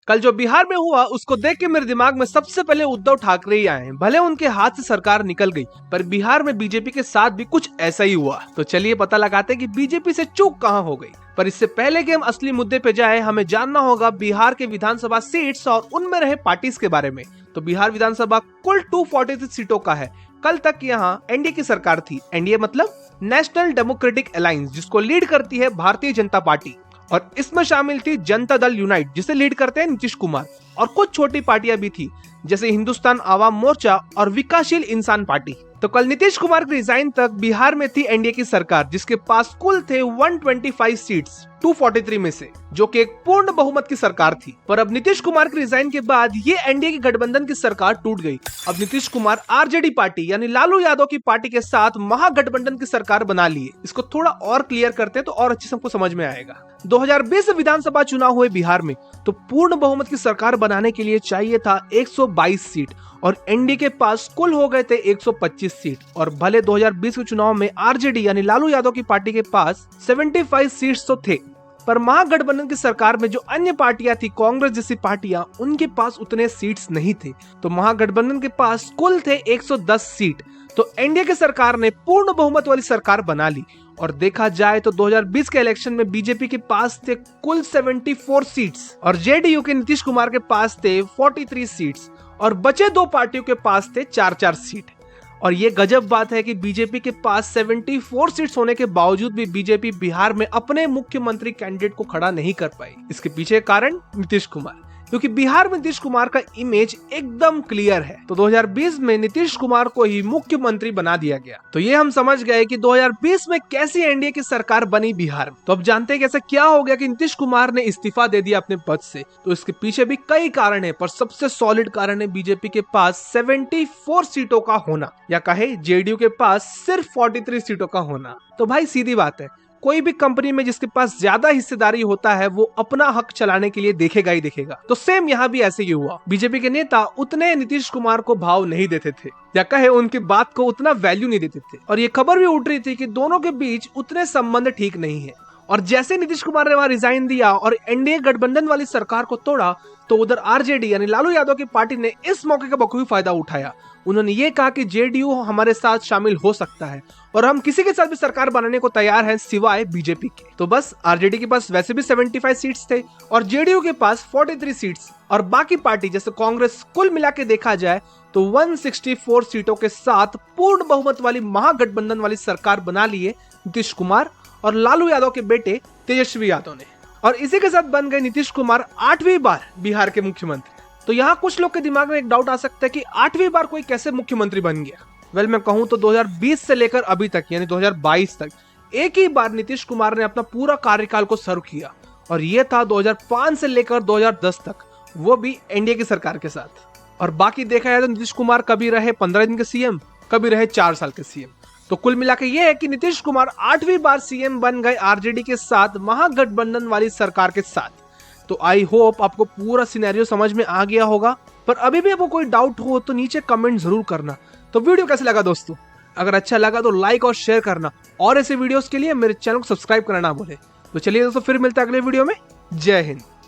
कल जो बिहार में हुआ उसको देख के मेरे दिमाग में सबसे पहले उद्धव ठाकरे ही आए हैं। भले उनके हाथ से सरकार निकल गई, पर बिहार में बीजेपी के साथ भी कुछ ऐसा ही हुआ। तो चलिए पता लगाते हैं कि बीजेपी से चूक कहां हो गई। पर इससे पहले कि हम असली मुद्दे पे जाए, हमें जानना होगा बिहार के विधानसभा सीट्स और उनमें रहे पार्टीज के बारे में। तो बिहार विधानसभा कुल 243 सीटों का है। कल तक यहाँ एनडीए की सरकार थी। एनडीए मतलब नेशनल डेमोक्रेटिक अलायंस, जिसको लीड करती है भारतीय जनता पार्टी, और इसमें शामिल थी जनता दल यूनाइट, जिसे लीड करते हैं नीतीश कुमार। और कुछ छोटी पार्टियां भी थी, जैसे हिंदुस्तान आवाम मोर्चा और विकासशील इंसान पार्टी। तो कल नीतीश कुमार के रिजाइन तक बिहार में थी एनडीए की सरकार, जिसके पास कुल थे 125 सीट्स 243 में से, जो कि एक पूर्ण बहुमत की सरकार थी। पर अब नीतीश कुमार के रिजाइन के बाद ये एनडीए की गठबंधन की सरकार टूट गई। अब नीतीश कुमार आरजेडी पार्टी यानी लालू यादव की पार्टी के साथ महागठबंधन की सरकार बना लिए। इसको थोड़ा और क्लियर करते हैं तो और अच्छे से हमको समझ में आएगा। 2020 विधानसभा चुनाव हुए बिहार में, तो पूर्ण बहुमत की सरकार बनाने के लिए चाहिए था 122 सीट और एनडीए के पास कुल हो गए थे 125 सीट। और भले 2020 के चुनाव में आरजेडी यानी लालू यादव की पार्टी के पास 75 सीट्स तो थे, पर महागठबंधन की सरकार में जो अन्य पार्टियां थी, कांग्रेस जैसी पार्टियां, उनके पास उतने सीट्स नहीं थे। तो महागठबंधन के पास कुल थे 110 सीट। तो एनडीए की सरकार ने पूर्ण बहुमत वाली सरकार बना ली। और देखा जाए तो 2020 के इलेक्शन में बीजेपी के पास थे कुल 74 सीट्स और जेडीयू के नीतीश कुमार के पास थे 43 सीट्स और बचे दो पार्टियों के पास थे 4-4 सीट। और ये गजब बात है कि बीजेपी के पास 74 सीट्स होने के बावजूद भी बीजेपी बिहार में अपने मुख्यमंत्री कैंडिडेट को खड़ा नहीं कर पाई। इसके पीछे कारण नीतीश कुमार, क्योंकि बिहार में नीतीश कुमार का इमेज एकदम क्लियर है। तो 2020 में नीतीश कुमार को ही मुख्यमंत्री बना दिया गया। तो ये हम समझ गए कि 2020 में कैसी एनडीए की सरकार बनी बिहार में। तो अब जानते हैं कि ऐसा क्या हो गया कि नीतीश कुमार ने इस्तीफा दे दिया अपने पद से। तो इसके पीछे भी कई कारण है, पर सबसे सॉलिड कारण है बीजेपी के पास 74 सीटों का होना, या कहे जेडीयू के पास सिर्फ 43 सीटों का होना। तो भाई सीधी बात है, कोई भी कंपनी में जिसके पास ज्यादा हिस्सेदारी होता है वो अपना हक चलाने के लिए देखेगा ही देखेगा। तो सेम यहाँ भी ऐसे ही हुआ। बीजेपी के नेता उतने नीतीश कुमार को भाव नहीं देते थे, या कहे उनकी बात को उतना वैल्यू नहीं देते थे। और ये खबर भी उठ रही थी कि दोनों के बीच उतने संबंध ठीक नहीं है। और जैसे नीतीश कुमार ने वहां रिजाइन दिया और एनडीए गठबंधन वाली सरकार को तोड़ा, तो उधर आरजेडी यानी लालू यादव की पार्टी ने इस मौके का बखूबी फायदा उठाया। उन्होंने ये कहा कि जेडीयू हमारे साथ शामिल हो सकता है और हम किसी के साथ भी सरकार बनाने को तैयार हैं सिवाय बीजेपी के। तो बस आरजेडी के पास वैसे भी 75 सीट्स थे और जेडीयू के पास 43 सीट्स, और बाकी पार्टी जैसे कांग्रेस, कुल मिला के देखा जाए तो 164 सीटों के साथ पूर्ण बहुमत वाली महागठबंधन वाली सरकार बना लिए नीतीश कुमार और लालू यादव के बेटे तेजस्वी यादव ने। और इसी के साथ बन गए नीतीश कुमार 8वीं बार बिहार के मुख्यमंत्री। तो यहाँ कुछ लोग के दिमाग में एक डाउट आ सकता है कि 8वीं बार कोई कैसे मुख्यमंत्री बन गया। वेल, मैं कहूँ तो 2020 से लेकर अभी तक यानी 2022 तक एक ही बार नीतीश कुमार ने अपना पूरा कार्यकाल को सर्व किया, और ये था 2005 से लेकर 2010 तक, वो भी एनडीए की सरकार के साथ। और बाकी देखा जाए तो नीतीश कुमार कभी रहे 15 दिन के सीएम, कभी रहे 4 साल के सीएम। तो कुल मिला के ये है कि नीतीश कुमार 8वीं बार सीएम बन गए आरजेडी के साथ, महागठबंधन वाली सरकार के साथ। तो आई होप आपको पूरा सिनेरियो समझ में आ गया होगा। पर अभी भी आपको कोई डाउट हो तो नीचे कमेंट जरूर करना। तो वीडियो कैसे लगा दोस्तों? अगर अच्छा लगा तो लाइक और शेयर करना, और ऐसे वीडियोस के लिए मेरे चैनल को सब्सक्राइब करना ना भूलें। तो चलिए दोस्तों, फिर मिलते हैं अगले वीडियो में। जय हिंद।